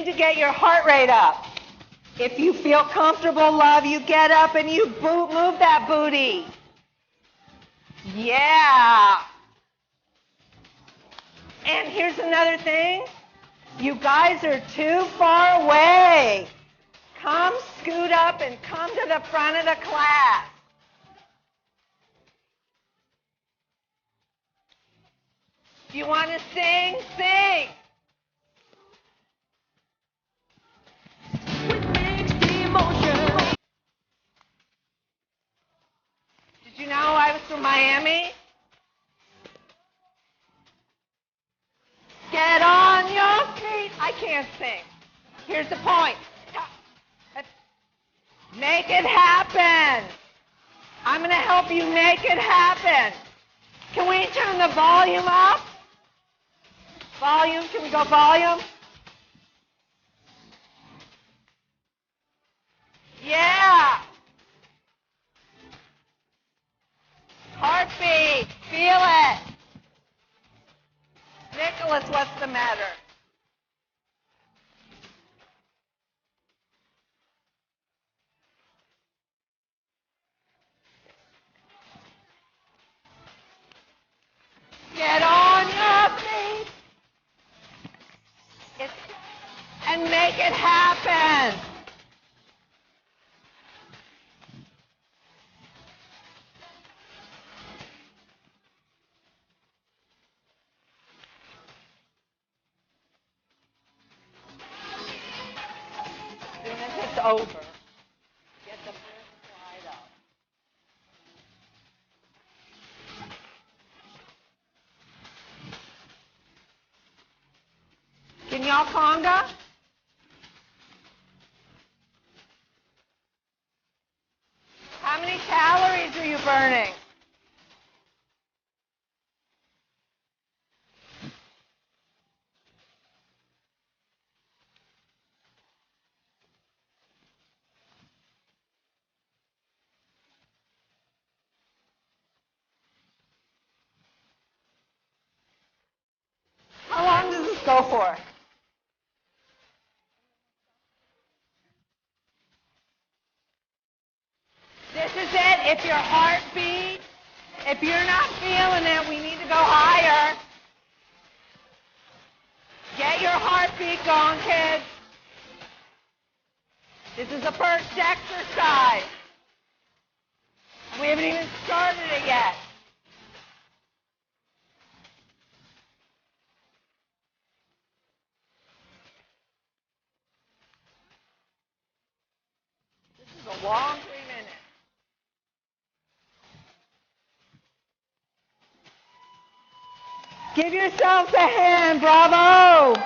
need to get your heart rate up. If you feel comfortable, love, you get up and you move that booty. Yeah. And here's another thing. You guys are too far away. Come scoot up and come to the front of the class. If you want to sing, sing. With mixed emotion. Did you know I was from Miami? Get on your feet. I can't sing. Here's the point. Make it happen. I'm going to help you make it happen. Can we turn the volume up? Volume, can we go volume? Yeah. Heartbeat, feel it. Nicholas, what's the matter? Get on your feet. And make it happen. As soon as it's over, get the first slide up. Can y'all conga? How many calories are you burning? How long does this go for? This is it. If your heartbeat, if you're not feeling it, we need to go higher. Get your heartbeat going, kids. This is the first exercise. We haven't even started it yet. This is a long 3 minutes. Give yourselves a hand, bravo!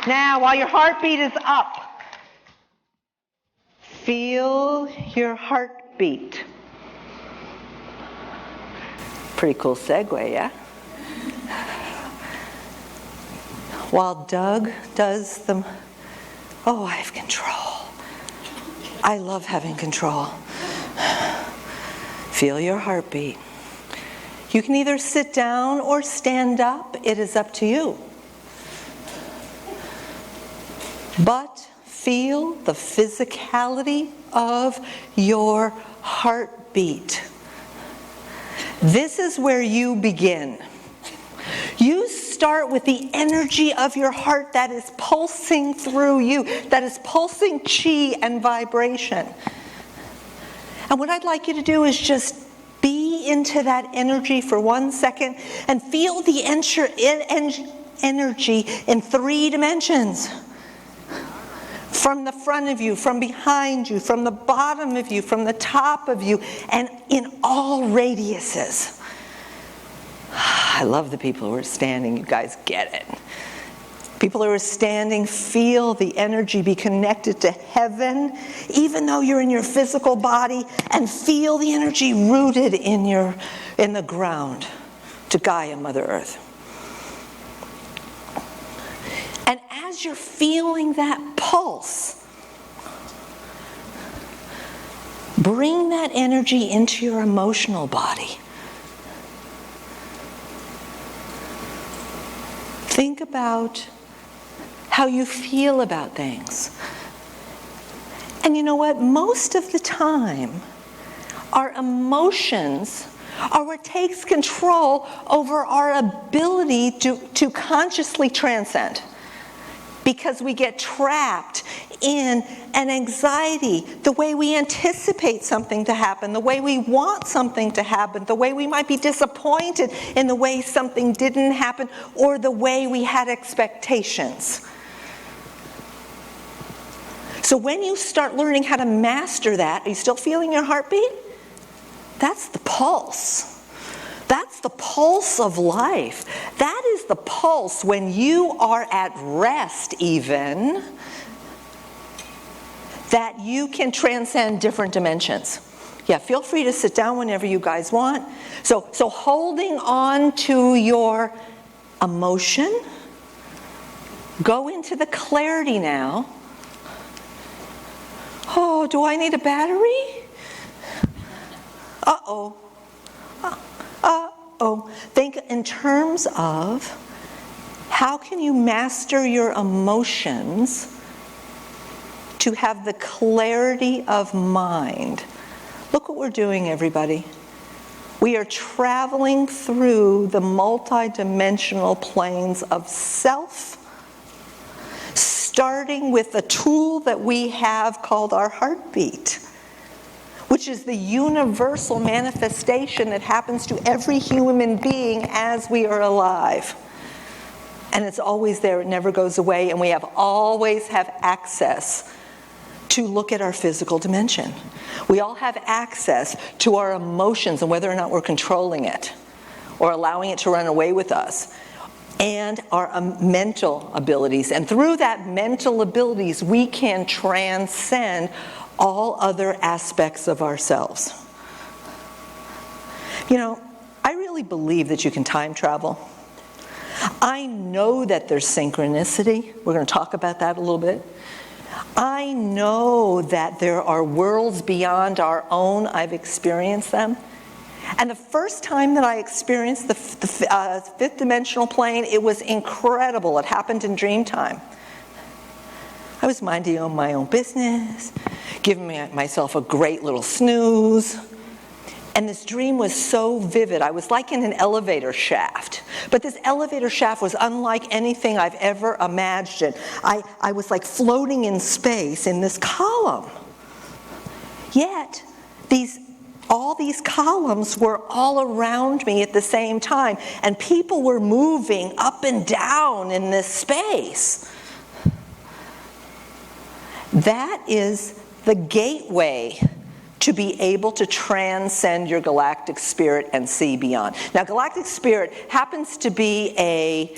Now, while your heartbeat is up, feel your heartbeat. Pretty cool segue, yeah? While Doug does the, oh, I have control. I love having control. Feel your heartbeat. You can either sit down or stand up. It is up to you. But feel the physicality of your heartbeat. This is where you begin. You start with the energy of your heart that is pulsing through you, that is pulsing chi and vibration. And what I'd like you to do is just be into that energy for 1 second and feel the energy in 3 dimensions. From the front of you, from behind you, from the bottom of you, from the top of you, and in all radiuses. I love the people who are standing. You guys get it. People who are standing, feel the energy, be connected to heaven, even though you're in your physical body, and feel the energy rooted in the ground to Gaia, Mother Earth. And as you're feeling that pulse, bring that energy into your emotional body. Think about how you feel about things. And you know what? Most of the time, our emotions are what takes control over our ability to consciously transcend. Because we get trapped in an anxiety, the way we anticipate something to happen, the way we want something to happen, the way we might be disappointed in the way something didn't happen, or the way we had expectations. So when you start learning how to master that, are you still feeling your heartbeat? That's the pulse. That's the pulse of life. That is the pulse when you are at rest even, that you can transcend different dimensions. Yeah, feel free to sit down whenever you guys want. So holding on to your emotion, go into the clarity now. Oh, do I need a battery? Uh-oh. Uh-oh. Think in terms of how can you master your emotions to have the clarity of mind. Look what we're doing, everybody. We are traveling through the multidimensional planes of self, starting with a tool that we have called our heartbeat, which is the universal manifestation that happens to every human being as we are alive. And it's always there, it never goes away, and we always have access to look at our physical dimension. We all have access to our emotions and whether or not we're controlling it or allowing it to run away with us, and our mental abilities. And through that mental abilities, we can transcend all other aspects of ourselves. You know, I really believe that you can time travel. I know that there's synchronicity. We're going to talk about that a little bit. I know that there are worlds beyond our own. I've experienced them. And the first time that I experienced the fifth dimensional plane, it was incredible. It happened in dream time. I was minding my own business, giving myself a great little snooze. And this dream was so vivid. I was like in an elevator shaft. But this elevator shaft was unlike anything I've ever imagined. I was like floating in space in this column. Yet, all these columns were all around me at the same time. And people were moving up and down in this space. That is the gateway to be able to transcend your galactic spirit and see beyond. Now, galactic spirit happens to be a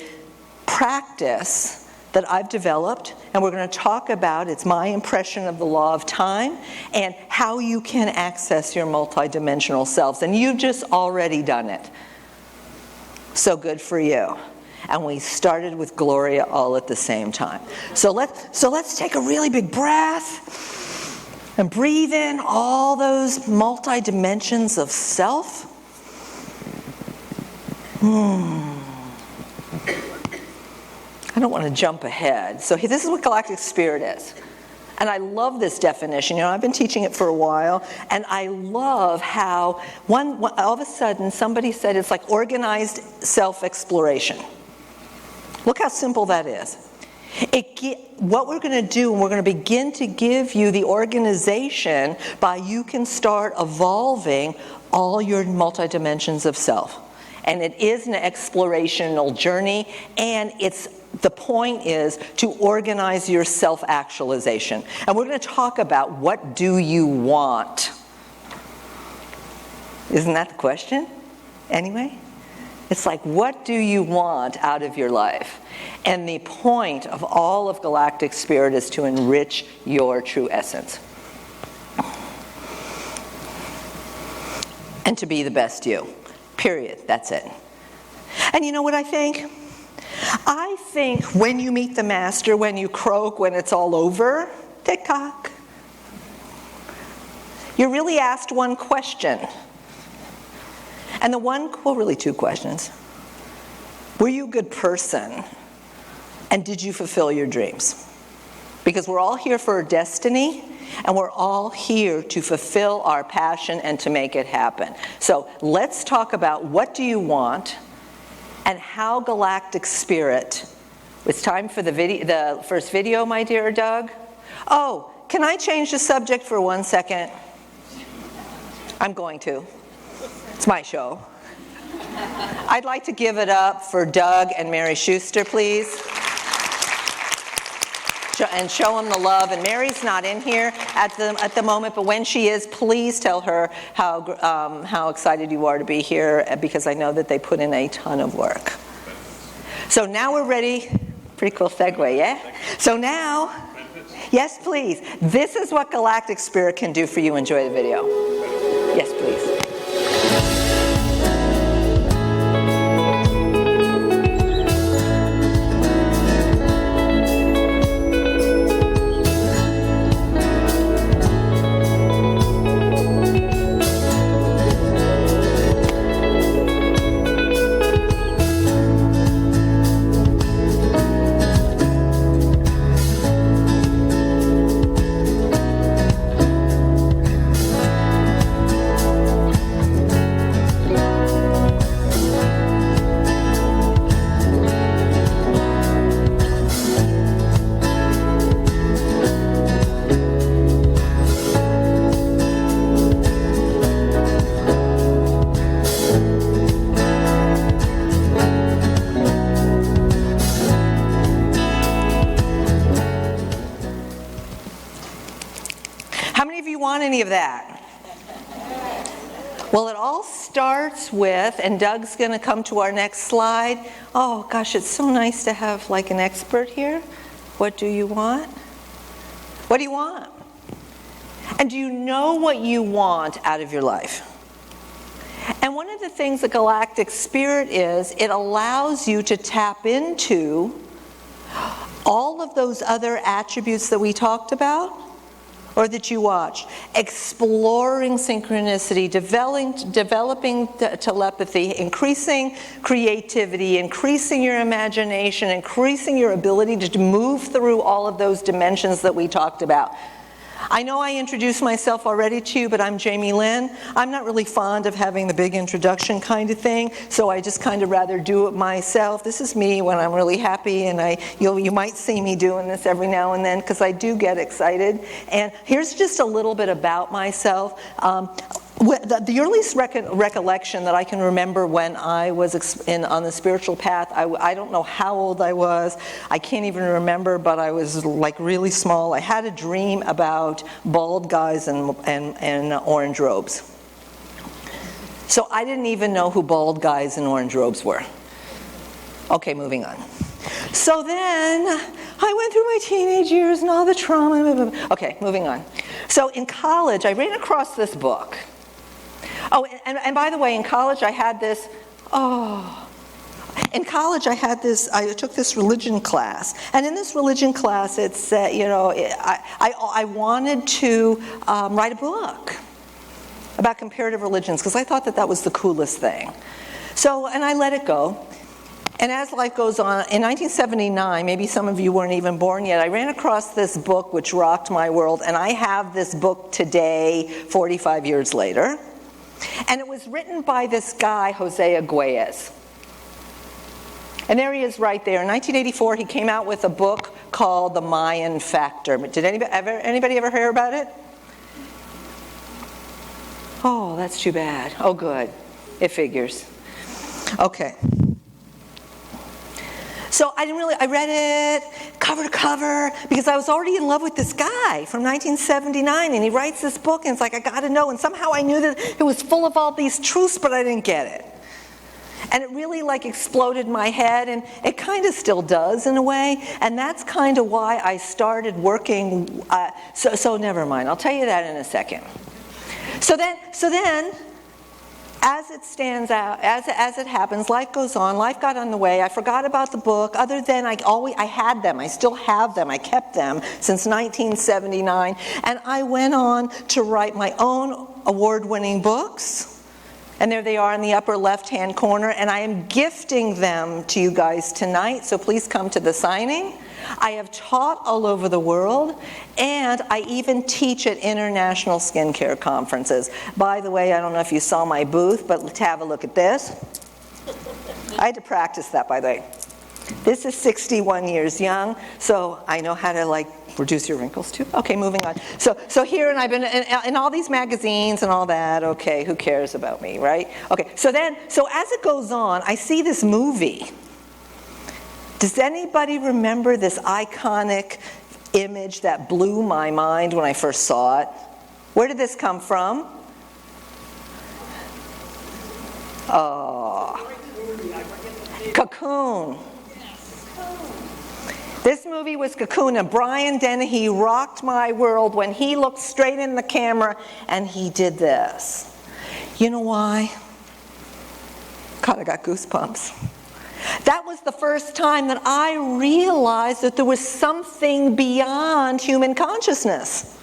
practice that I've developed, and we're going to talk about, it's my impression of the law of time, and how you can access your multidimensional selves. And you've just already done it. So good for you. And we started with Gloria all at the same time. So let's take a really big breath and breathe in all those multi-dimensions of self. I don't want to jump ahead. So this is what Galactic Spirit is. And I love this definition. You know, I've been teaching it for a while, and I love how all of a sudden somebody said it's like organized self-exploration. Look how simple that is. What we're going to do, and we're going to begin to give you the organization by you can start evolving all your multi-dimensions of self. And it is an explorational journey, and the point is to organize your self-actualization. And we're going to talk about what do you want? Isn't that the question? Anyway? It's like, what do you want out of your life? And the point of all of Galactic Spirit is to enrich your true essence. And to be the best you. Period. That's it. And you know what I think? I think when you meet the master, when you croak, when it's all over, tick-tock, you're really asked one question. And really two questions. Were you a good person? And did you fulfill your dreams? Because we're all here for a destiny, and we're all here to fulfill our passion and to make it happen. So let's talk about what do you want and how Galactic Spirit. It's time for the first video, my dear Doug. Oh, can I change the subject for 1 second? I'm going to. It's my show. I'd like to give it up for Doug and Mary Schuster, please. And show them the love. And Mary's not in here at the moment, but when she is, please tell her how excited you are to be here, because I know that they put in a ton of work. So now we're ready. Pretty cool segue, yeah? So now, yes, please. This is what Galactic Spirit can do for you. Enjoy the video. Yes, please. Any of that? Well, it all starts with, and Doug's going to come to our next slide. Oh gosh, it's so nice to have like an expert here. What do you want? What do you want? And do you know what you want out of your life? And one of the things that Galactic Spirit is, it allows you to tap into all of those other attributes that we talked about, or that you watched. Exploring synchronicity, developing telepathy, increasing creativity, increasing your imagination, increasing your ability to move through all of those dimensions that we talked about. I know I introduced myself already to you, but I'm Jami Lin. I'm not really fond of having the big introduction kind of thing, so I just kind of rather do it myself. This is me when I'm really happy, and you might see me doing this every now and then because I do get excited. And here's just a little bit about myself. The earliest recollection that I can remember when I was on the spiritual path, I don't know how old I was. I can't even remember, but I was like really small. I had a dream about bald guys and orange robes. So I didn't even know who bald guys in orange robes were. Okay, moving on. So then I went through my teenage years and all the trauma. Okay, moving on. So in college, I ran across this book. Oh, and by the way, in college I had this, I took this religion class. And in this religion class, it said, I wanted to write a book about comparative religions because I thought that was the coolest thing. So, and I let it go. And as life goes on, in 1979, maybe some of you weren't even born yet, I ran across this book which rocked my world, and I have this book today, 45 years later. And it was written by this guy, Jose Arguelles. And there he is right there. In 1984, he came out with a book called The Mayan Factor. Did anybody ever hear about it? Oh, that's too bad. Oh, good. It figures. Okay. So I read it cover to cover because I was already in love with this guy from 1979, and he writes this book, and it's like, I got to know. And somehow I knew that it was full of all these truths, but I didn't get it. And it really like exploded my head, and it kind of still does in a way. And that's kind of why I started working. So never mind. I'll tell you that in a second. So then. As it stands out, as it happens, life goes on. Life got on the way. I forgot about the book. Other than I had them. I still have them. I kept them since 1979. And I went on to write my own award-winning books And there they are in the upper left-hand corner, and I am gifting them to you guys tonight, so please come to the signing. I have taught all over the world, and I even teach at international skincare conferences. By the way, I don't know if you saw my booth, but let's have a look at this. I had to practice that, by the way. This is 61 years young, so I know how to reduce your wrinkles too. Okay, moving on. So here, and I've been in all these magazines and all that. Okay, who cares about me, right? Okay, so as it goes on, I see this movie. Does anybody remember this iconic image that blew my mind when I first saw it? Where did this come from? Oh, Cocoon. This movie was Cocoon, and Brian Dennehy rocked my world when he looked straight in the camera and he did this. You know why? God, I got goosebumps. That was the first time that I realized that there was something beyond human consciousness.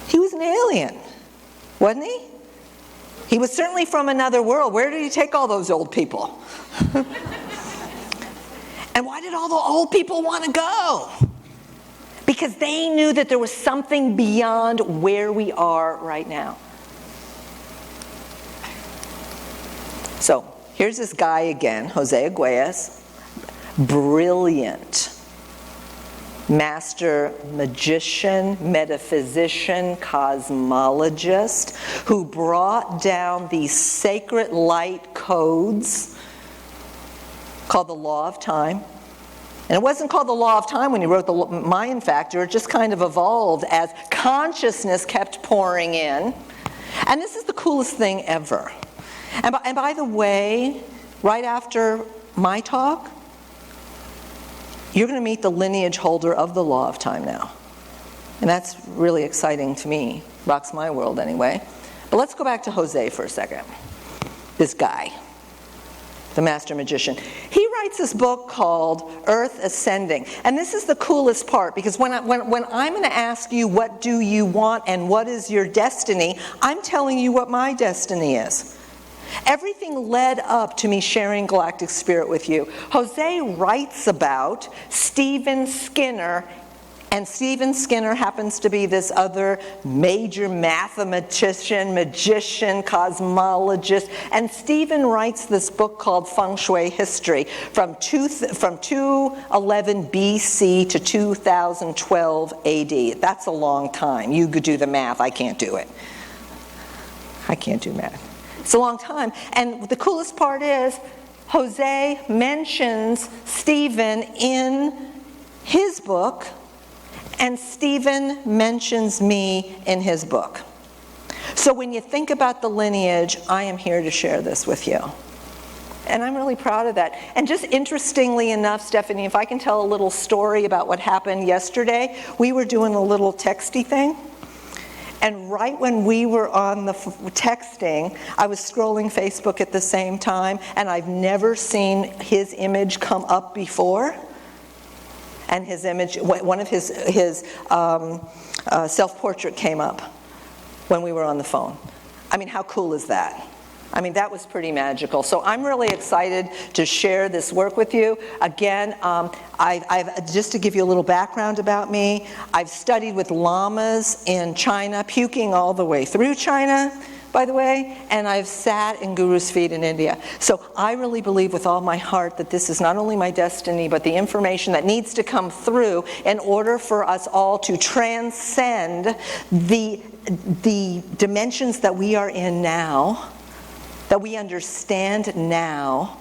He was an alien, wasn't he? He was certainly from another world. Where did he take all those old people? And why did all the old people want to go? Because they knew that there was something beyond where we are right now. So, here's this guy again, Jose Arguelles, brilliant master magician, metaphysician, cosmologist, who brought down these sacred light codes called the Law of Time. And it wasn't called the Law of Time when he wrote the Mayan Factor. It just kind of evolved as consciousness kept pouring in. And this is the coolest thing ever. And by the way, right after my talk, you're going to meet the lineage holder of the Law of Time now. And that's really exciting to me. Rocks my world anyway. But let's go back to Jose for a second. This guy, the master magician. He writes this book called Earth Ascending. And this is the coolest part, because when I'm going to ask you what do you want and what is your destiny, I'm telling you what my destiny is. Everything led up to me sharing Galactic Spirit with you. Jose writes about Stephen Skinner, and Stephen Skinner happens to be this other major mathematician, magician, cosmologist. And Stephen writes this book called Feng Shui History from 211 BC to 2012 AD. That's a long time. You could do the math. I can't do it. I can't do math. It's a long time. And the coolest part is Jose mentions Stephen in his book, and Stephen mentions me in his book. So when you think about the lineage, I am here to share this with you. And I'm really proud of that. And just interestingly enough, Stephanie, if I can tell a little story about what happened yesterday, we were doing a little texty thing. And right when we were on the texting, I was scrolling Facebook at the same time, and I've never seen his image come up before. And his image, one of his self-portrait came up when we were on the phone. I mean, how cool is that? I mean, that was pretty magical. So I'm really excited to share this work with you. Again, I've just to give you a little background about me, I've studied with lamas in China, puking all the way through China, by the way, and I've sat in Guru's feet in India. So I really believe with all my heart that this is not only my destiny, but the information that needs to come through in order for us all to transcend the dimensions that we are in now, that we understand now.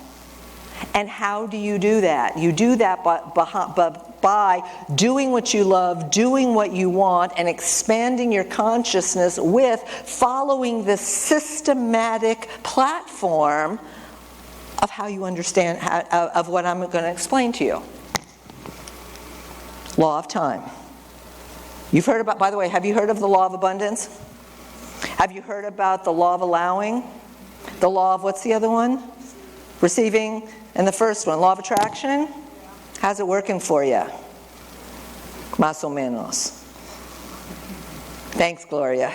And how do you do that? You do that by doing what you love, doing what you want, and expanding your consciousness with following this systematic platform of how you understand, of what I'm going to explain to you. Law of time. You've heard about, by the way, have you heard of the law of abundance? Have you heard about the law of allowing? The law of, what's the other one? Receiving. And the first one, law of attraction. How's it working for you? Más o menos. Thanks, Gloria.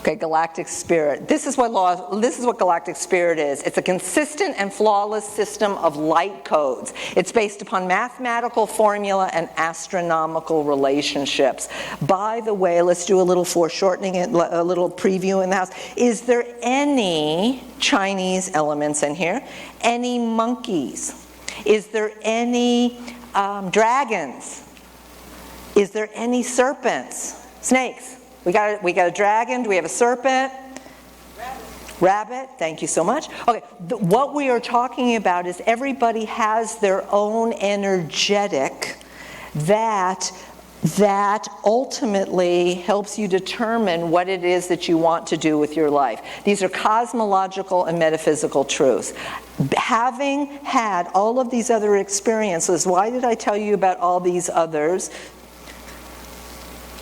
Okay, Galactic Spirit. This is what Galactic Spirit is. It's a consistent and flawless system of light codes. It's based upon mathematical formula and astronomical relationships. By the way, let's do a little foreshortening, a little preview in the house. Is there any Chinese elements in here? Any monkeys? Is there any dragons? Is there any serpents? Snakes? We got a dragon. Do we have a serpent? Rabbit. Thank you so much. Okay, what we are talking about is everybody has their own energetic that ultimately helps you determine what it is that you want to do with your life. These are cosmological and metaphysical truths. Having had all of these other experiences, why did I tell you about all these others?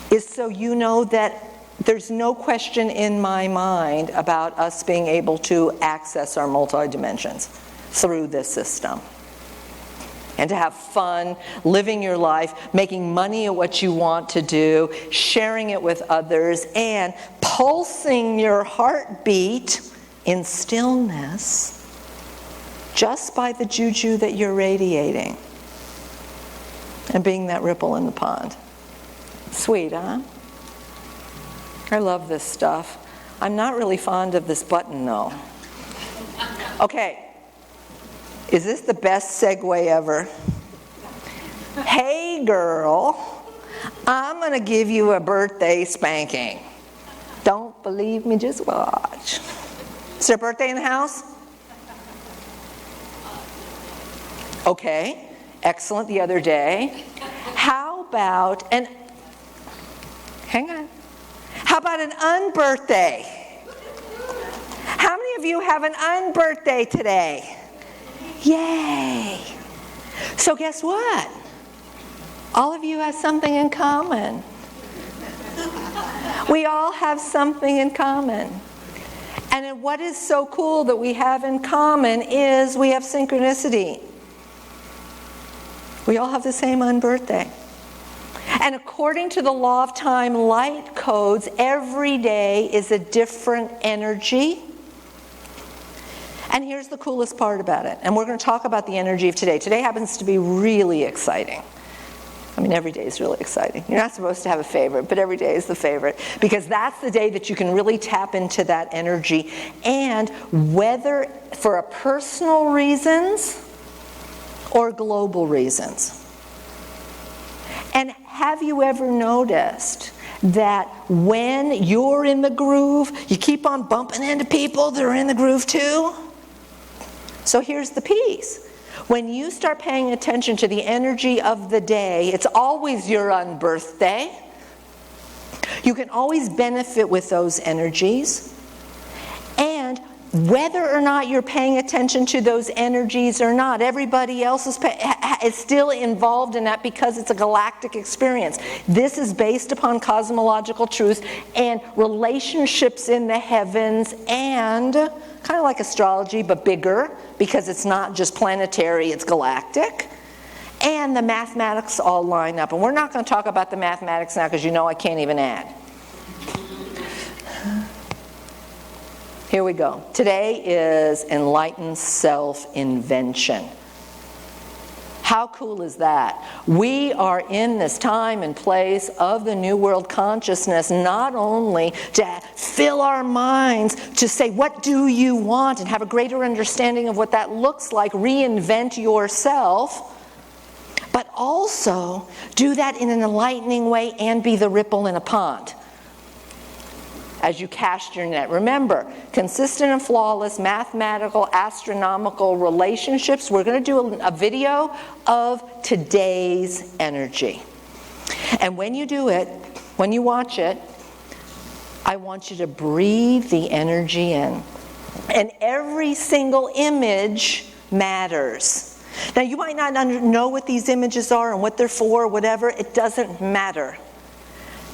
Is so you know that there's no question in my mind about us being able to access our multi-dimensions through this system. And to have fun, living your life, making money at what you want to do, sharing it with others, and pulsing your heartbeat in stillness just by the juju that you're radiating. And being that ripple in the pond. Sweet, huh? I love this stuff. I'm not really fond of this button, though. Okay. Is this the best segue ever? Hey, girl, I'm going to give you a birthday spanking. Don't believe me, just watch. Is there a birthday in the house? Okay. Excellent. The other day. How about an... Hang on. How about an unbirthday? How many of you have an unbirthday today? Yay! So guess what? All of you have something in common. We all have something in common. And what is so cool that we have in common is we have synchronicity. We all have the same unbirthday. And according to the law of time light codes, every day is a different energy. And here's the coolest part about it. And we're going to talk about the energy of today. Today happens to be really exciting. I mean, every day is really exciting. You're not supposed to have a favorite, but every day is the favorite. Because that's the day that you can really tap into that energy. And whether for a personal reasons or global reasons. And have you ever noticed that when you're in the groove, you keep on bumping into people that are in the groove too? So here's the piece. When you start paying attention to the energy of the day, it's always your unbirthday. You can always benefit with those energies. And whether or not you're paying attention to those energies or not, everybody else is still involved in that because it's a galactic experience. This is based upon cosmological truth and relationships in the heavens, and kind of like astrology but bigger because it's not just planetary, it's galactic. And the mathematics all line up. And we're not going to talk about the mathematics now because you know I can't even add. Here we go. Today is Enlightened Self-Invention. How cool is that? We are in this time and place of the New World Consciousness not only to fill our minds to say, what do you want? And have a greater understanding of what that looks like, reinvent yourself, but also do that in an enlightening way and be the ripple in a pond. As you cast your net. Remember, consistent and flawless mathematical, astronomical relationships. We're going to do a video of today's energy. And when you do it, when you watch it, I want you to breathe the energy in. And every single image matters. Now, you might not know what these images are and what they're for, whatever. It doesn't matter.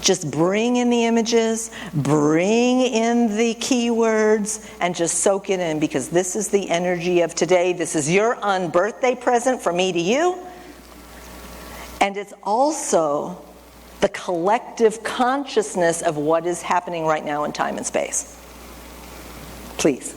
Just bring in the images, bring in the keywords, and just soak it in, because this is the energy of today. This is your unbirthday present from me to you. And it's also the collective consciousness of what is happening right now in time and space. Please.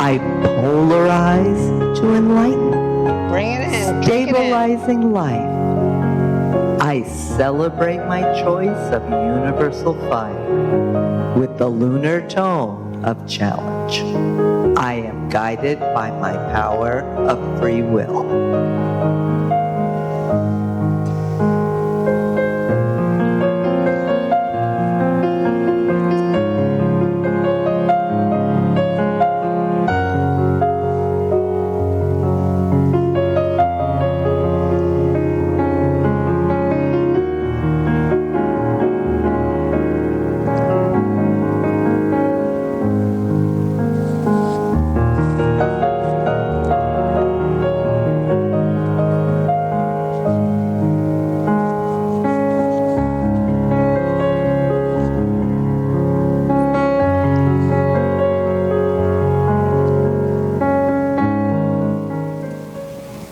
I polarize to enlighten. Bring it in. Stabilizing life. I celebrate my choice of universal fire with the lunar tone of challenge. I am guided by my power of free will.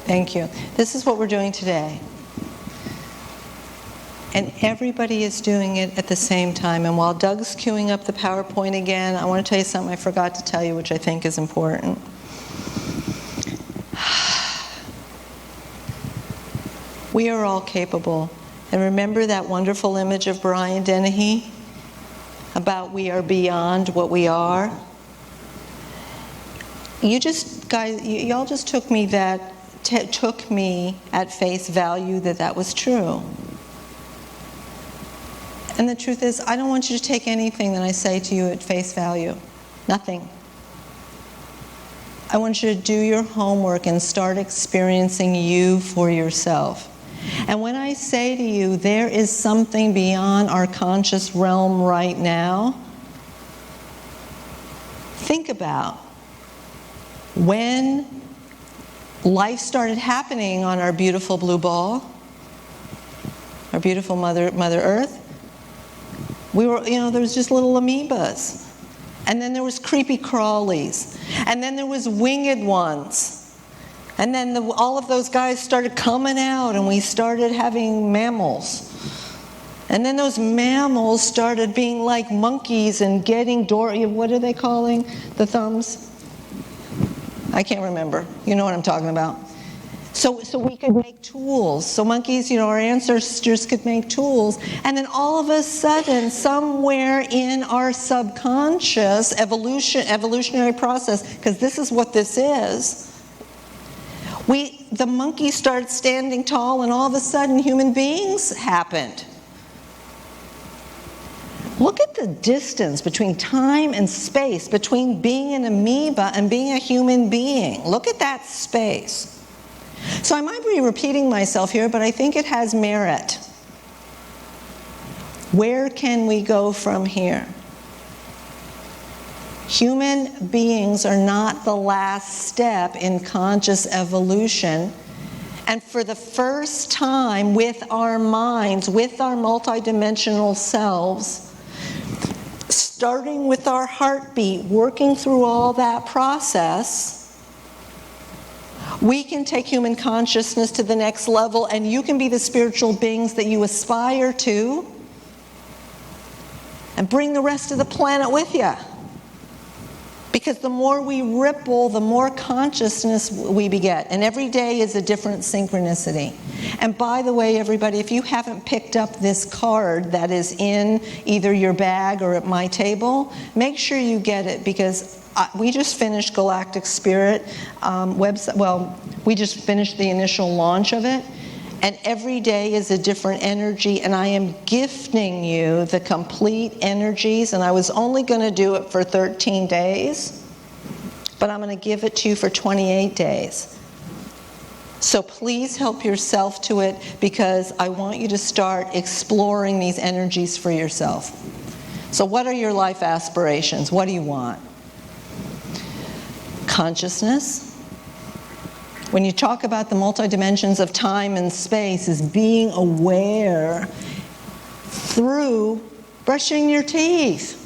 Thank you. This is what we're doing today. And everybody is doing it at the same time. And while Doug's queuing up the PowerPoint again, I want to tell you something I forgot to tell you, which I think is important. We are all capable. And remember that wonderful image of Brian Dennehy about we are beyond what we are? You just, guys, y'all just took me at face value that was true. And the truth is, I don't want you to take anything that I say to you at face value. Nothing. I want you to do your homework and start experiencing you for yourself. And when I say to you, there is something beyond our conscious realm right now, think about when life started happening on our beautiful blue ball, our beautiful Mother Earth. We were, there was just little amoebas. And then there was creepy crawlies. And then there was winged ones. And then all of those guys started coming out and we started having mammals. And then those mammals started being like monkeys and getting what are they calling the thumbs? I can't remember. You know what I'm talking about. So we could make tools. So monkeys, our ancestors could make tools. And then all of a sudden, somewhere in our subconscious evolutionary process, because this is what this is, the monkeys started standing tall and all of a sudden human beings happened. Look at the distance between time and space, between being an amoeba and being a human being. Look at that space. So I might be repeating myself here, but I think it has merit. Where can we go from here? Human beings are not the last step in conscious evolution. And for the first time with our minds, with our multidimensional selves, starting with our heartbeat, working through all that process, we can take human consciousness to the next level, and you can be the spiritual beings that you aspire to, and bring the rest of the planet with you. Because the more we ripple, the more consciousness we beget. And every day is a different synchronicity. And by the way, everybody, if you haven't picked up this card that is in either your bag or at my table, make sure you get it, because we just finished Galactic Spirit website. Well, we just finished the initial launch of it. And every day is a different energy, and I am gifting you the complete energies, and I was only going to do it for 13 days, but I'm going to give it to you for 28 days. So please help yourself to it, because I want you to start exploring these energies for yourself. So what are your life aspirations? What do you want? Consciousness. When you talk about the multidimensions of time and space, is being aware through brushing your teeth.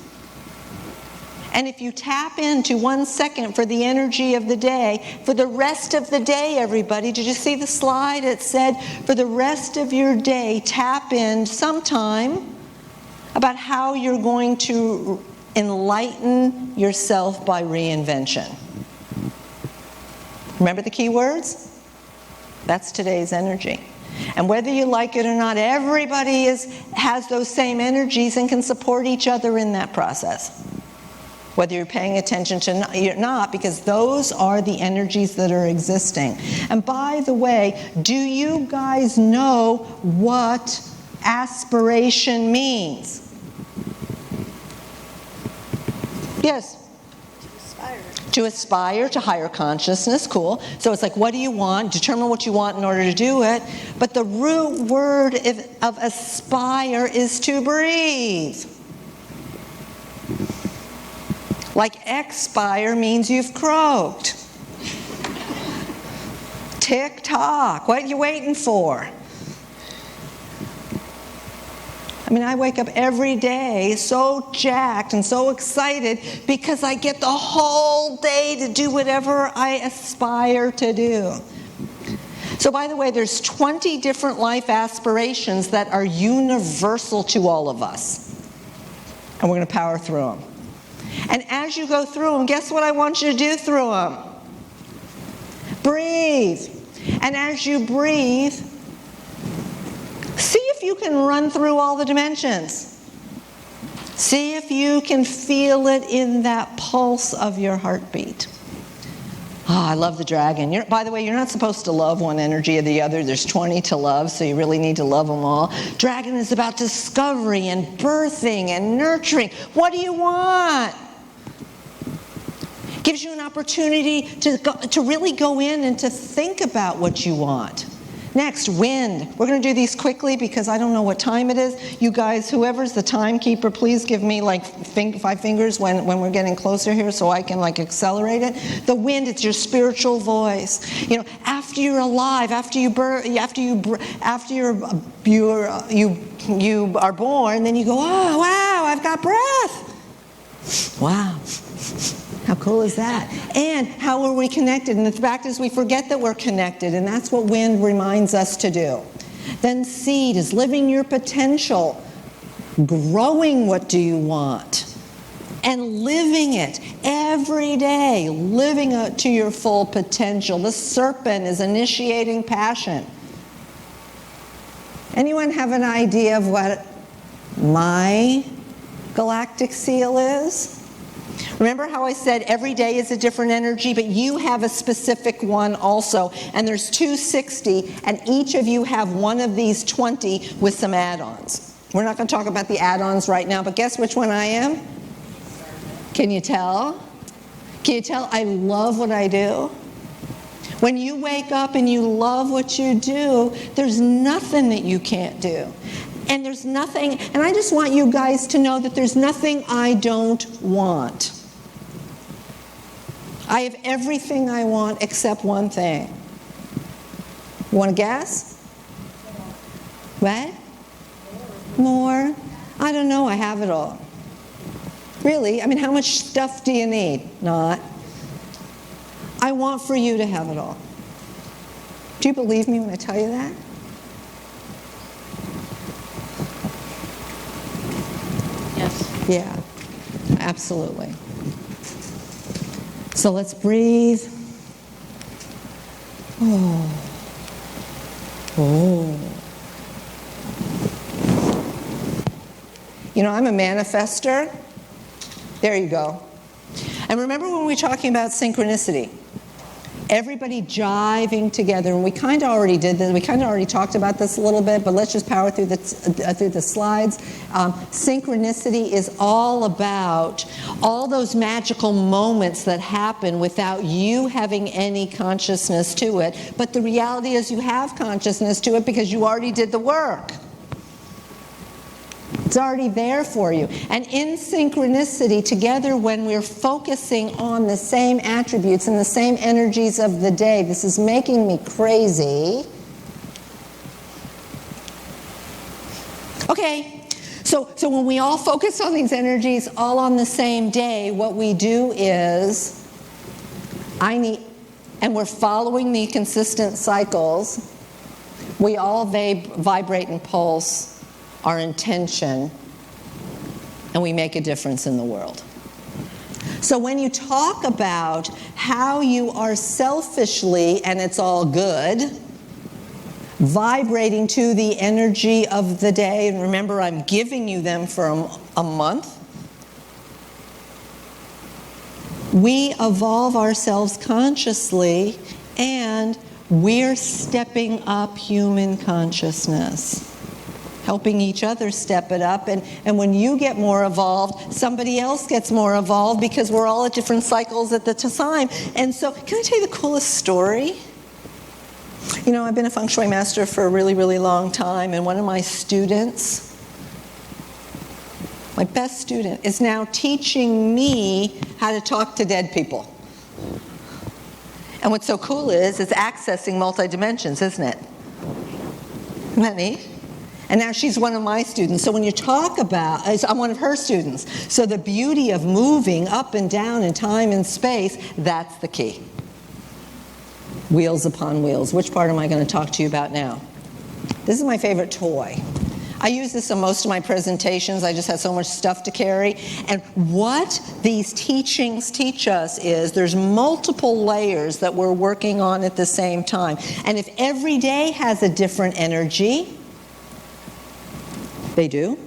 And if you tap into 1 second for the energy of the day, for the rest of the day, everybody, did you see the slide? It said, for the rest of your day, tap in sometime about how you're going to enlighten yourself by reinvention. Remember the key words? That's today's energy. And whether you like it or not, everybody has those same energies and can support each other in that process. Whether you're paying attention to you're not, because those are the energies that are existing. And by the way, do you guys know what aspiration means? Yes? To aspire to higher consciousness, cool. So it's like, what do you want? Determine what you want in order to do it. But the root word of aspire is to breathe. Like expire means you've croaked. Tick tock, what are you waiting for? I mean, I wake up every day so jacked and so excited because I get the whole day to do whatever I aspire to do. So by the way, there's 20 different life aspirations that are universal to all of us. And we're going to power through them. And as you go through them, guess what I want you to do through them? Breathe. And as you breathe, see if you can run through all the dimensions. See if you can feel it in that pulse of your heartbeat. Oh, I love the dragon. By the way, you're not supposed to love one energy or the other. There's 20 to love, so you really need to love them all. Dragon is about discovery and birthing and nurturing. What do you want? Gives you an opportunity to really go in and to think about what you want. Next, wind. We're going to do these quickly because I don't know what time it is. You guys, whoever's the timekeeper, please give me like 5 fingers when we're getting closer here so I can like accelerate it. The wind, it's your spiritual voice. You know, after you're alive, after you are born, then you go, oh wow, I've got breath. Wow. How cool is that? And how are we connected? And the fact is we forget that we're connected, and that's what wind reminds us to do. Then seed is living your potential, growing what do you want, and living it every day, living it to your full potential. The serpent is initiating passion. Anyone have an idea of what my galactic seal is? Remember how I said every day is a different energy, but you have a specific one also, and there's 260, and each of you have one of these 20 with some add-ons. We're not going to talk about the add-ons right now, but guess which one I am? Can you tell? Can you tell I love what I do? When you wake up and you love what you do, there's nothing that you can't do. And there's nothing, and I just want you guys to know that there's nothing I don't want. I have everything I want except one thing. You want to guess? What? More? I don't know, I have it all. Really? I mean, how much stuff do you need? Not. I want for you to have it all. Do you believe me when I tell you that? Yes. Yeah, absolutely. So let's breathe. Oh. Oh. You know, I'm a manifester. There you go. And remember when we were talking about synchronicity? Everybody jiving together, and we kind of already did this. We kind of already talked about this a little bit, but let's just power through the slides. Synchronicity is all about all those magical moments that happen without you having any consciousness to it. But the reality is you have consciousness to it because you already did the work. It's already there for you. And in synchronicity, together when we're focusing on the same attributes and the same energies of the day, this is making me crazy. Okay, so when we all focus on these energies all on the same day, what we do is, and we're following the consistent cycles, we all vibrate and pulse our intention, and we make a difference in the world. So when you talk about how you are selfishly, and it's all good, vibrating to the energy of the day, and remember I'm giving you them for a month, we evolve ourselves consciously, and we're stepping up human consciousness, helping each other step it up. And when you get more evolved, somebody else gets more evolved because we're all at different cycles at the time. And so, can I tell you the coolest story? You know, I've been a feng shui master for a really, really long time, and one of my students, my best student, is now teaching me how to talk to dead people. And what's so cool is it's accessing multi-dimensions, isn't it? Isn't that neat? And now she's one of my students. So when you talk about, I'm one of her students. So the beauty of moving up and down in time and space, that's the key. Wheels upon wheels. Which part am I going to talk to you about now? This is my favorite toy. I use this in most of my presentations. I just had so much stuff to carry. And what these teachings teach us is there's multiple layers that we're working on at the same time. And if every day has a different energy, they do.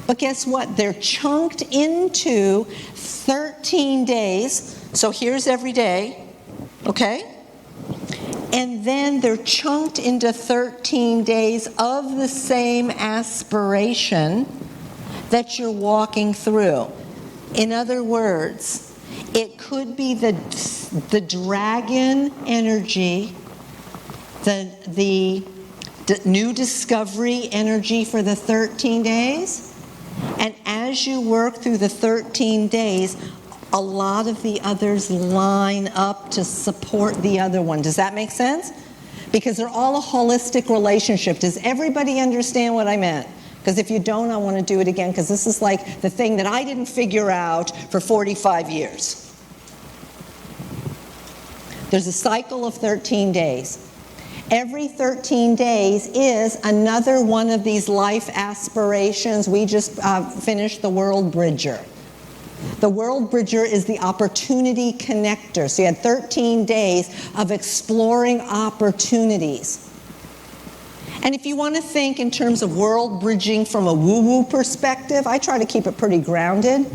But guess what? They're chunked into 13 days. So here's every day, okay? And then they're chunked into 13 days of the same aspiration that you're walking through. In other words, it could be the dragon energy, the new discovery energy for the 13 days. And as you work through the 13 days, a lot of the others line up to support the other one. Does that make sense? Because they're all a holistic relationship. Does everybody understand what I meant? Because if you don't, I want to do it again, because this is like the thing that I didn't figure out for 45 years. There's a cycle of 13 days. Every 13 days is another one of these life aspirations. We just finished the World Bridger. The World Bridger is the opportunity connector. So you had 13 days of exploring opportunities. And if you want to think in terms of world bridging from a woo-woo perspective, I try to keep it pretty grounded,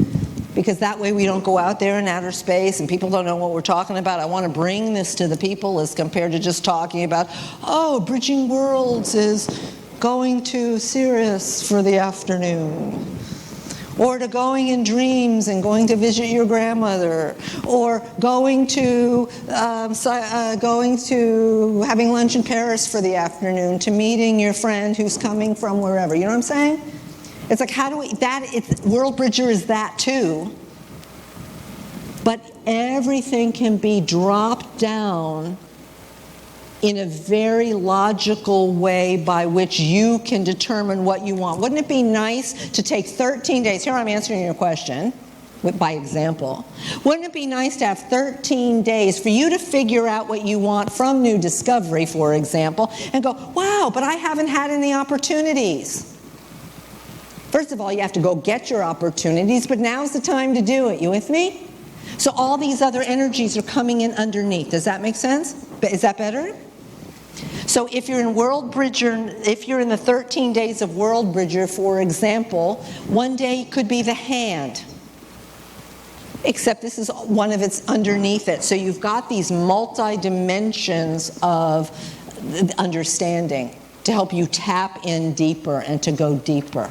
because that way we don't go out there in outer space and people don't know what we're talking about. I want to bring this to the people as compared to just talking about, oh, bridging worlds is going to Sirius for the afternoon, or to going in dreams and going to visit your grandmother, or going to having lunch in Paris for the afternoon, to meeting your friend who's coming from wherever. You know what I'm saying? It's like, how do we, world bridger is that too. But everything can be dropped down in a very logical way by which you can determine what you want. Wouldn't it be nice to take 13 days? Here I'm answering your question by example. Wouldn't it be nice to have 13 days for you to figure out what you want from new discovery, for example, and go, wow, but I haven't had any opportunities. First of all, you have to go get your opportunities, but now's the time to do it. You with me? So all these other energies are coming in underneath. Does that make sense? Is that better? So if you're in World Bridger, if you're in the 13 days of World Bridger, for example, one day could be the hand. Except this is one of its underneath it. So you've got these multi-dimensions of understanding to help you tap in deeper and to go deeper.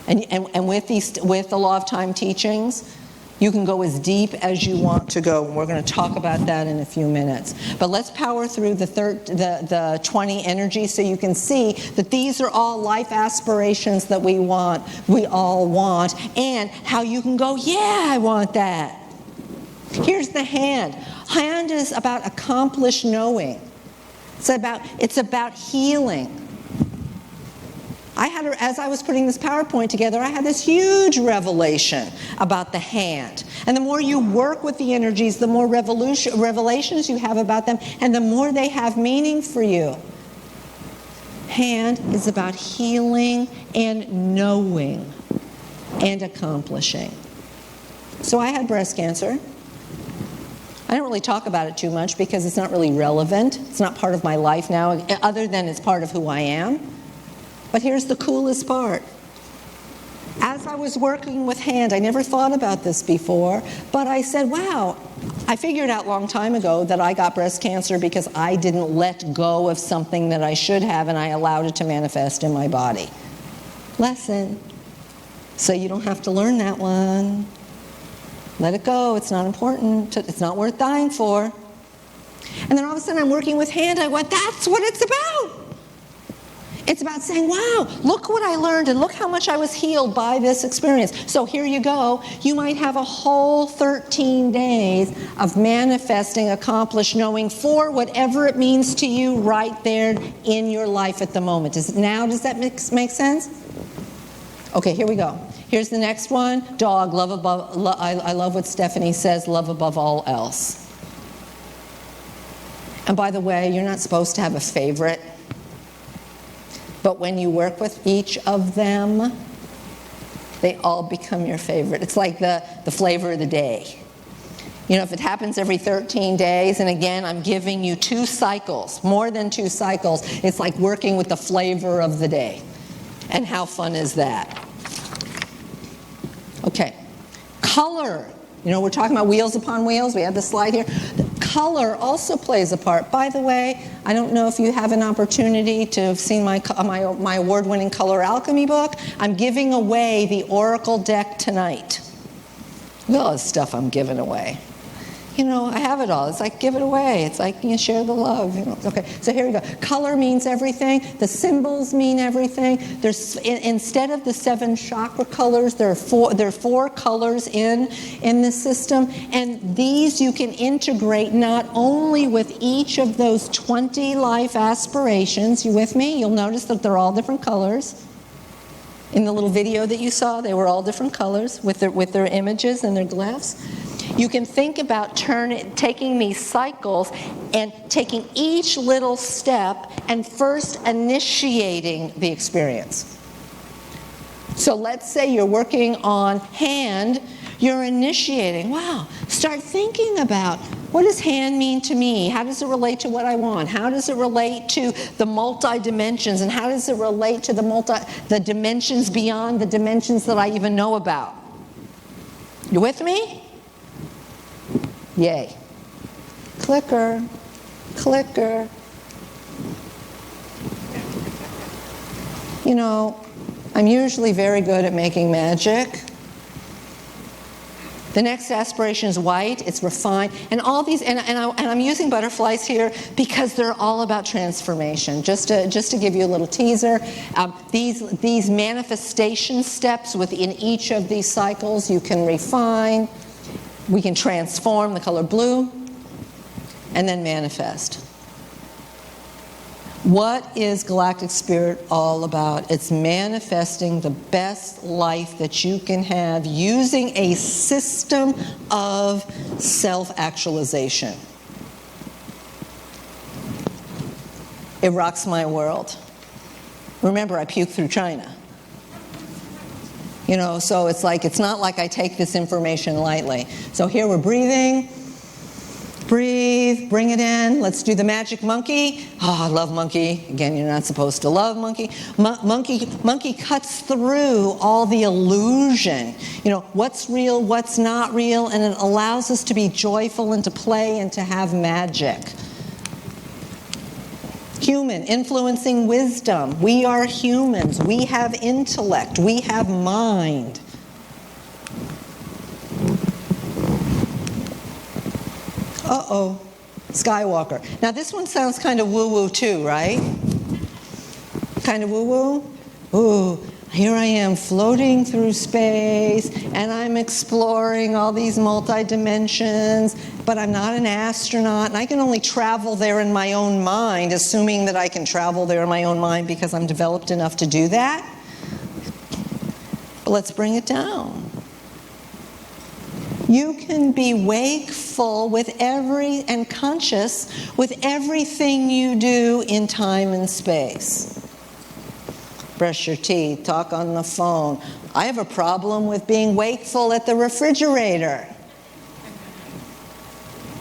And with the Law of Time teachings, you can go as deep as you want to go. We're going to talk about that in a few minutes. But let's power through the 20 energies so you can see that these are all life aspirations that we all want, and how you can go, yeah, I want that. Here's the hand. Hand is about accomplished knowing. It's about healing. As I was putting this PowerPoint together, I had this huge revelation about the hand. And the more you work with the energies, the more revelations you have about them, and the more they have meaning for you. Hand is about healing and knowing and accomplishing. So I had breast cancer. I don't really talk about it too much because it's not really relevant. It's not part of my life now, other than it's part of who I am. But here's the coolest part. As I was working with hand, I never thought about this before, but I said, wow, I figured out a long time ago that I got breast cancer because I didn't let go of something that I should have, and I allowed it to manifest in my body. Lesson. So you don't have to learn that one. Let it go. It's not important. It's not worth dying for. And then all of a sudden I'm working with hand. I went, that's what it's about. It's about saying, wow, look what I learned and look how much I was healed by this experience. So here you go. You might have a whole 13 days of manifesting, accomplished knowing for whatever it means to you right there in your life at the moment. Does that make sense? Okay, here we go. Here's the next one. Dog, love above. I love what Stephanie says, love above all else. And by the way, you're not supposed to have a favorite. But when you work with each of them, they all become your favorite. It's like the flavor of the day. You know, if it happens every 13 days, and again, I'm giving you 2 cycles, more than 2 cycles, it's like working with the flavor of the day. And how fun is that? Okay. Color. You know, we're talking about wheels upon wheels. We have the slide here. Color also plays a part. By the way, I don't know if you have an opportunity to have seen my award-winning Color Alchemy book. I'm giving away the Oracle deck tonight. Look at all this stuff I'm giving away. You know, I have it all. It's like, give it away. It's like, you share the love. You know. Okay, so here we go. Color means everything. The symbols mean everything. There's instead of the 7 chakra colors, there are 4 colors in this system, and these you can integrate not only with each of those 20 life aspirations. You with me? You'll notice that they're all different colors. In the little video that you saw, they were all different colors with their images and their glyphs. You can think about taking these cycles and taking each little step and first initiating the experience. So let's say you're working on hand, you're initiating. Wow, start thinking about, what does hand mean to me? How does it relate to what I want? How does it relate to the multi-dimensions? And how does it relate to the dimensions beyond the dimensions that I even know about? You with me? Yay. Clicker, clicker. You know, I'm usually very good at making magic. The next aspiration is white. It's refined. And all these, and I'm using butterflies here because they're all about transformation. Just to give you a little teaser, these manifestation steps within each of these cycles you can refine. We can transform the color blue and then manifest. What is Galactic Spirit all about? It's manifesting the best life that you can have using a system of self-actualization. It rocks my world. Remember, I puked through China. You know, so it's like, it's not like I take this information lightly. So here we're breathing. Breathe, bring it in. Let's do the magic monkey. Oh, I love monkey. Again, you're not supposed to love monkey. Monkey cuts through all the illusion. You know, what's real, what's not real, and it allows us to be joyful and to play and to have magic. Human, influencing wisdom. We are humans. We have intellect. We have mind. Uh-oh, Skywalker. Now this one sounds kind of woo-woo too, right? Kind of woo-woo? Ooh, here I am floating through space and I'm exploring all these multi-dimensions, but I'm not an astronaut and I can only travel there in my own mind, assuming that I can travel there in my own mind because I'm developed enough to do that. But let's bring it down. You can be wakeful with and conscious with everything you do in time and space. Brush your teeth, talk on the phone. I have a problem with being wakeful at the refrigerator.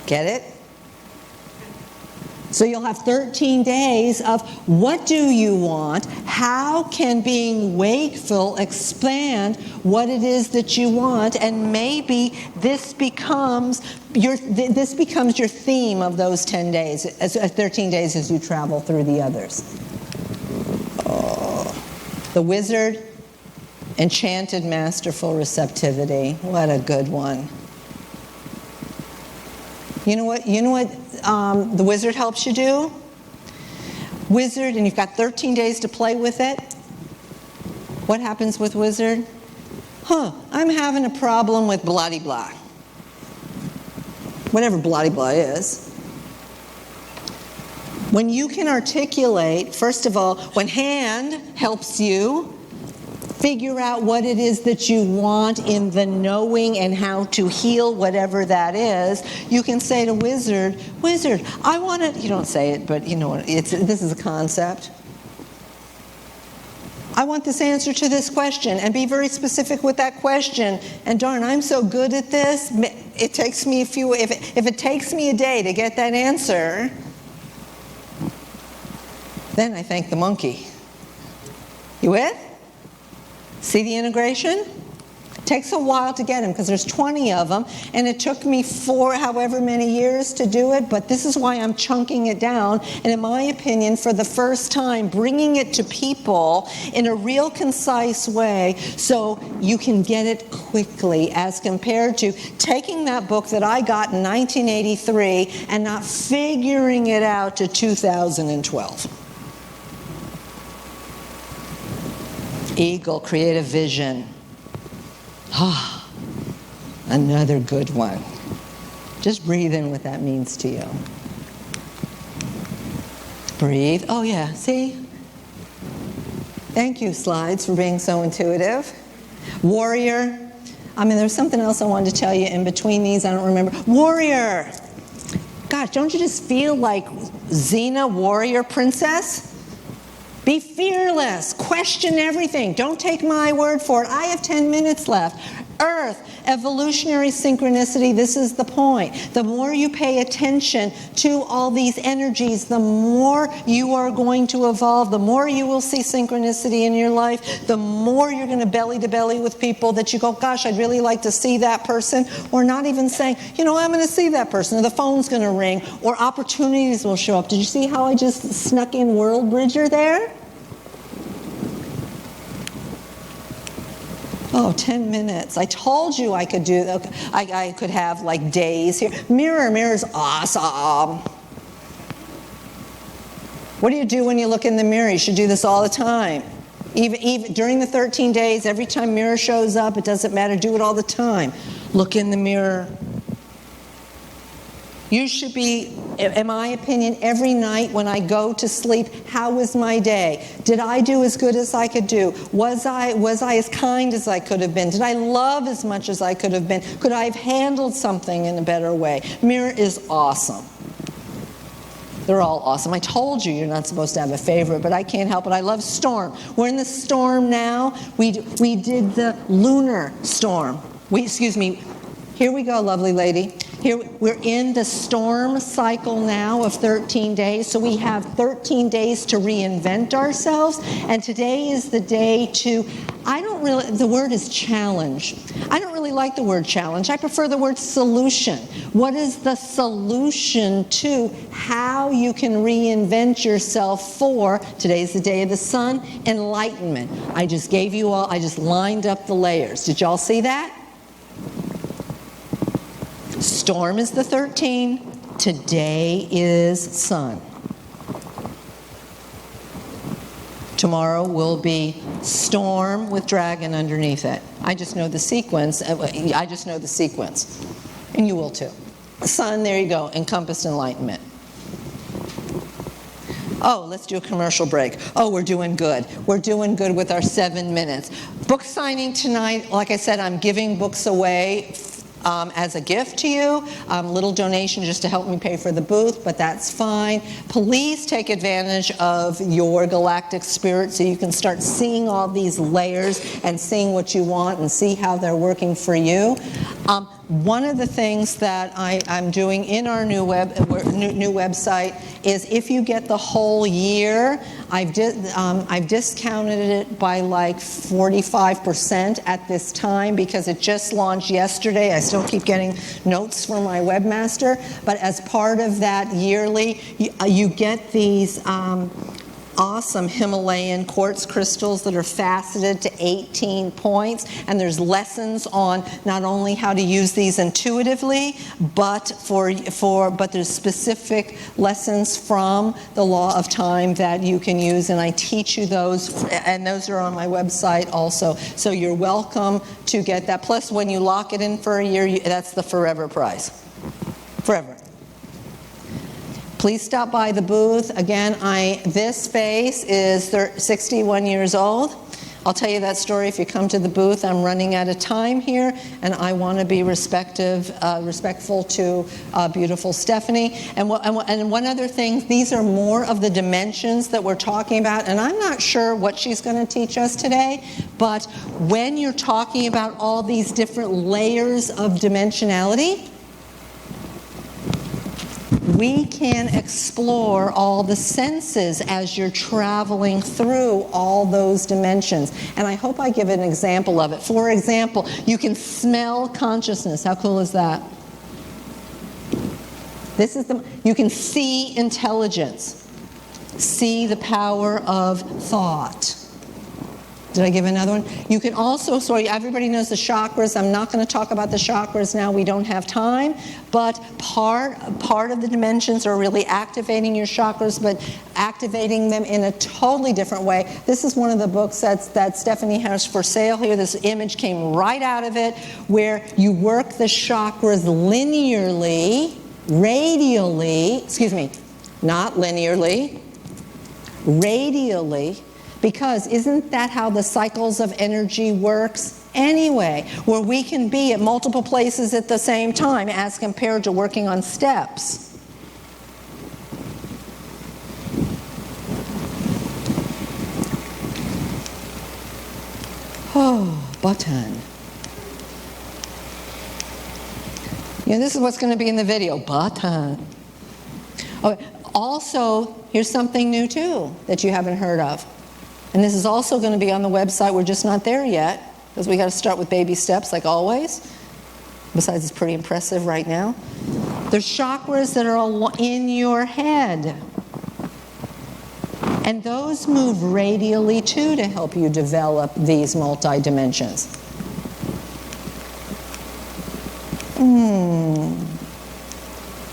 Get it? So you'll have 13 days of what do you want? How can being wakeful expand what it is that you want? And maybe this becomes your theme of those 10 days, 13 days as you travel through the others. Oh, the wizard, enchanted, masterful receptivity. What a good one. You know what the wizard helps you do? Wizard, and you've got 13 days to play with it. What happens with wizard? I'm having a problem with blah-de-blah. Whatever blah-de-blah is. When you can articulate, first of all, when hand helps you figure out what it is that you want in the knowing and how to heal whatever that is, you can say to wizard, I want it. You don't say it, but you know, this is a concept. I want this answer to this question, and be very specific with that question. And darn, I'm so good at this. It takes me if it takes me a day to get that answer, then I thank the monkey. You with? See the integration? It takes a while to get them because there's 20 of them, and it took me however many years to do it, but this is why I'm chunking it down, and in my opinion, for the first time, bringing it to people in a real concise way so you can get it quickly as compared to taking that book that I got in 1983 and not figuring it out to 2012. Eagle, create a vision. Another good one. Just breathe in what that means to you. Breathe. Oh yeah, see? Thank you, slides, for being so intuitive. Warrior. There's something else I wanted to tell you in between these. I don't remember. Warrior. Gosh, don't you just feel like Xena, warrior princess? Be fearless. Question everything. Don't take my word for it. I have 10 minutes left. Earth, evolutionary synchronicity, this is the point. The more you pay attention to all these energies, the more you are going to evolve, the more you will see synchronicity in your life, the more you're going to belly to belly with people that you go, gosh, I'd really like to see that person, or not even saying, I'm going to see that person, or the phone's going to ring, or opportunities will show up. Did you see how I just snuck in World Bridger there? 10 minutes. I told you I could do that. I could have like days here. Mirror's awesome. What do you do when you look in the mirror? You should do this all the time. Even during the 13 days, every time mirror shows up, it doesn't matter. Do it all the time. Look in the mirror. You should be, in my opinion, every night when I go to sleep, how was my day? Did I do as good as I could do? Was I as kind as I could have been? Did I love as much as I could have been? Could I have handled something in a better way? Mirror is awesome. They're all awesome. I told you you're not supposed to have a favorite, but I can't help it. I love storm. We're in the storm now. We did the lunar storm. Here we go, lovely lady. Here, we're in the storm cycle now of 13 days, so we have 13 days to reinvent ourselves, and today is the day to, the word is challenge. I don't really like the word challenge. I prefer the word solution. What is the solution to how you can reinvent yourself for, today's the day of the sun, enlightenment. I just lined up the layers. Did y'all see that? Storm is the 13. Today is sun. Tomorrow will be storm with dragon underneath it. I just know the sequence. And you will too. Sun, there you go, encompassed enlightenment. Oh, let's do a commercial break. Oh, we're doing good. We're doing good with our 7 minutes. Book signing tonight, like I said, I'm giving books away as a gift to you. Little donation just to help me pay for the booth, but that's fine. Please take advantage of your Galactic Spirit so you can start seeing all these layers and seeing what you want and see how they're working for you. One of the things that I'm doing in our new website is if you get the whole year, I've discounted it by like 45% at this time because it just launched yesterday. I still keep getting notes from my webmaster, but as part of that yearly, you get these awesome Himalayan quartz crystals that are faceted to 18 points, and there's lessons on not only how to use these intuitively, but there's specific lessons from the law of time that you can use, and I teach you those, and those are on my website also. So you're welcome to get that. Plus, when you lock it in for a year, that's the forever price. Forever. Please stop by the booth. Again, this face is 61 years old. I'll tell you that story if you come to the booth. I'm running out of time here, and I want to be respectful to beautiful Stephanie. And one other thing, these are more of the dimensions that we're talking about, and I'm not sure what she's going to teach us today, but when you're talking about all these different layers of dimensionality, we can explore all the senses as you're traveling through all those dimensions. And I hope I give an example of it. For example, you can smell consciousness. How cool is that? You can see intelligence. See the power of thought. Did I give another one? You can also, everybody knows the chakras. I'm not going to talk about the chakras now. We don't have time. But part of the dimensions are really activating your chakras, but activating them in a totally different way. This is one of the books that Stephanie has for sale here. This image came right out of it, where you work the chakras radially, because isn't that how the cycles of energy works anyway, where we can be at multiple places at the same time as compared to working on steps. Oh, button. This is what's going to be in the video, button. Okay. Also, here's something new too that you haven't heard of. And this is also going to be on the website. We're just not there yet, because we got to start with baby steps like always. Besides, it's pretty impressive right now. There's chakras that are in your head. And those move radially too to help you develop these multi-dimensions.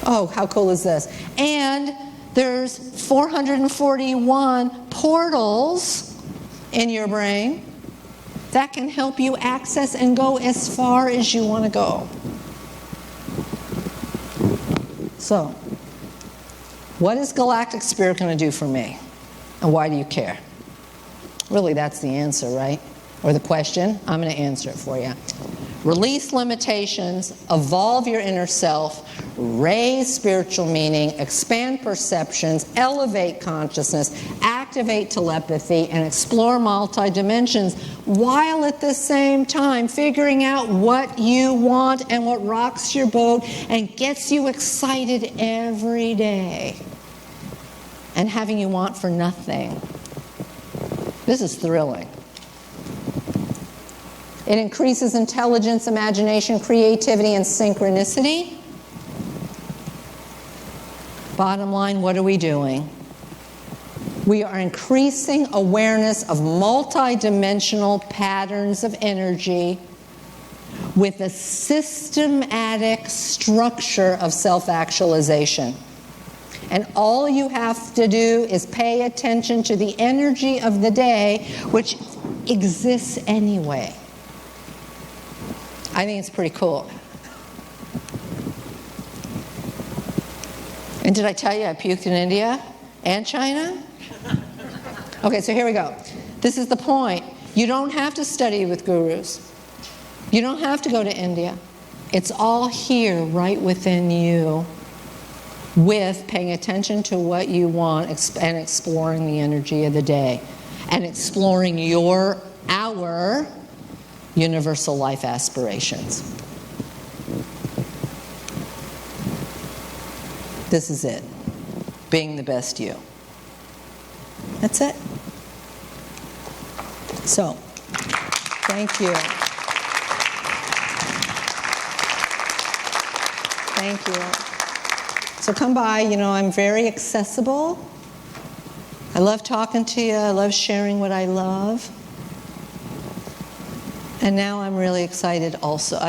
Oh, how cool is this? And there's 441 portals in your brain that can help you access and go as far as you want to go. So, what is Galactic Spirit going to do for me? And why do you care? Really, that's the answer, right? Or the question. I'm going to answer it for you. Release limitations, evolve your inner self, raise spiritual meaning, expand perceptions, elevate consciousness, activate telepathy, and explore multi-dimensions, while at the same time figuring out what you want and what rocks your boat and gets you excited every day, and having you want for nothing. This is thrilling. It increases intelligence, imagination, creativity, and synchronicity. Bottom line, what are we doing? We are increasing awareness of multidimensional patterns of energy with a systematic structure of self-actualization. And all you have to do is pay attention to the energy of the day, which exists anyway. I think it's pretty cool. And did I tell you I puked in India and China? Okay, so here we go. This is the point. You don't have to study with gurus. You don't have to go to India. It's all here, right within you, with paying attention to what you want and exploring the energy of the day and exploring our universal life aspirations. This is it. Being the best you. That's it. So, thank you. Thank you. So come by, I'm very accessible. I love talking to you. I love sharing what I love. And now I'm really excited also.